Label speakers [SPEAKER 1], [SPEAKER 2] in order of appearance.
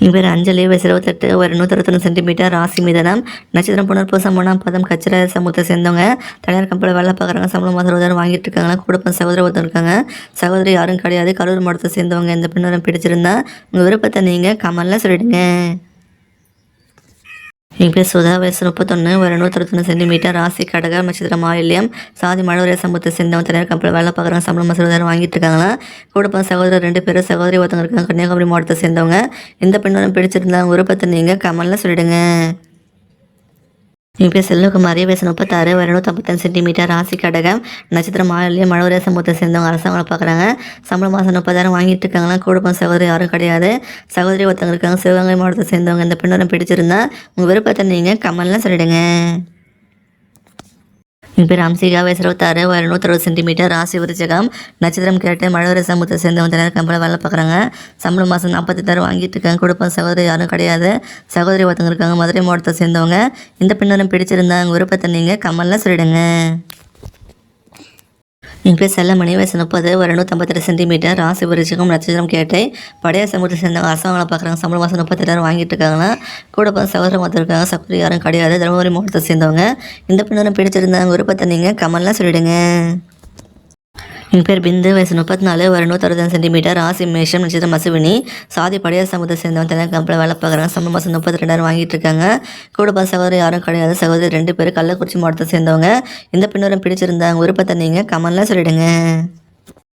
[SPEAKER 1] என் பேர் அஞ்சலி, வயசு 28, ஒரு 161 சென்டிமீட்டர், ராசி மிதனம், நட்சத்திரம் புனர்பூசம், 3ஆம் பாதம், கச்சிர சமூகத்தை சேர்ந்தவங்க. தனியார் கம்பெனியில் வேலை பார்க்குறாங்க, சம்பளம் மாதம் 20,000 வாங்கிட்டு இருக்காங்க. கூட சகோதரி ஒருத்தர் இருக்காங்க. சகோதரி யாரும் கிடையாது, கரூர் மாவட்டத்தை சேர்ந்தவங்க. இந்த பின்னரம் பிடிச்சிருந்தா உங்கள் விருப்பத்தை நீங்கள் கமெண்ட்ல சொல்லிடுங்க. என் பேர் சுதா, வயசு 31, ஒரு 161 சென்டிமீட்டர், ராசி கடகம், நட்சத்திரம் ஆயில்யம், சாதி மழவரைய சமூகத்தை சேர்ந்தவங்க. தனியார் கம்பெனியில் வேலை பார்க்குறாங்க, சம்பளம் மாதம் 20,000 வாங்கிட்டு இருக்காங்களா. கூட சகோதரர் 2 பேர், சகோதரி ஒருத்தவங்க இருக்காங்க. கன்னியாகுமரி மாவட்டத்தை சேர்ந்தவங்க. இந்த பின்னரம் பிடிச்சிருந்தா விருப்பத்தை நீங்கள் கமெண்ட்ல சொல்லிடுங்க. என் பேர் செல்வகுமாரி, வயசு 36, ஒரு 155 சென்டிமீட்டர், ராசி கடகம், நட்சத்திரம் ஆயில்யம், மழவரைய சமூகத்தை சேர்ந்தவங்க. அரசாங்கம் பார்க்குறாங்க, சம்பளம் மாதம் 30,000 வாங்கிட்டு இருக்காங்களா. கூட சகோதரி யாரும் கிடையாது, சகோதரி ஒருத்தவங்க இருக்காங்க. சிவகங்கை மாவட்டத்தை சேர்ந்தவங்க. இந்த பின்னரம் பிடிச்சிருந்தா உங்கள் விருப்பத்தை நீங்கள் கமெண்ட்ல சொல்லிடுங்க. என் பேர் அம்சிகா, வயசு 26, ஒரு 160 சென்டிமீட்டர், ராசி விருச்சகம், நட்சத்திரம் கேட்டு, மழவரை சமூகத்தை சேர்ந்தவங்க. தனியார் கம்பெனியில் வேலை பார்க்குறாங்க, சம்பளம் மாதம் 48,000 வாங்கிட்டு இருக்காங்க. கொடுப்போம் சகோதரி யாரும் கிடையாது, சகோதரி ஒருத்தவங்க இருக்காங்க. மதுரை மாவட்டத்தை சேர்ந்தவங்க. இந்த பின்னரும் பிடிச்சிருந்தா உங்கள் விருப்பத்தை நீங்கள் கமெண்ட்ல சொல்லிடுங்க. என் பேர் செல்லமணி, வயசு 30, ஒரு 152 சென்டிமீட்டர், ராசி விருச்சிகம், நட்சத்திரம் கேட்டை, பழைய சமூகத்தை சேர்ந்தவங்க. அரசாங்கங்களை பார்க்குறாங்க, சம்பளம் மாதம் 38,000 வாங்கிட்டு இருக்காங்கன்னா. கூட சகோதரம் ஒருத்தர் இருக்காங்க. சகோதரி யாரும் கிடையாது, தருமபுரி மாவட்டத்தை சேர்ந்தவங்க. இந்த பின்னரும் பிடிச்சிருந்தாங்க விருப்பத்தை நீங்கள் கமெண்ட்ல சொல்லிடுங்க. என் பேர் பிந்து, வயசு 34, ஒரு 160 சென்டிமீட்டர், ராசி மேஷம், நட்சத்திரம் அசுவினி, சாதி பழைய சமூகத்தை சேர்ந்தவங்க. தனியார் கம்பெனியில் வேலை பார்க்குறாங்க, சம்பளம் மாதம் 32,000 வாங்கிட்டு இருக்காங்க. கூட சகோதரி யாரும் கிடையாது, சகோதரி 2 பேர், கள்ளக்குறிச்சி மாவட்டத்தை சேர்ந்தவங்க. இந்த பின்னரும் பிடிச்சிருந்தாங்க விருப்பத்தை நீங்கள் கமெண்ட்ல சொல்லிடுங்க.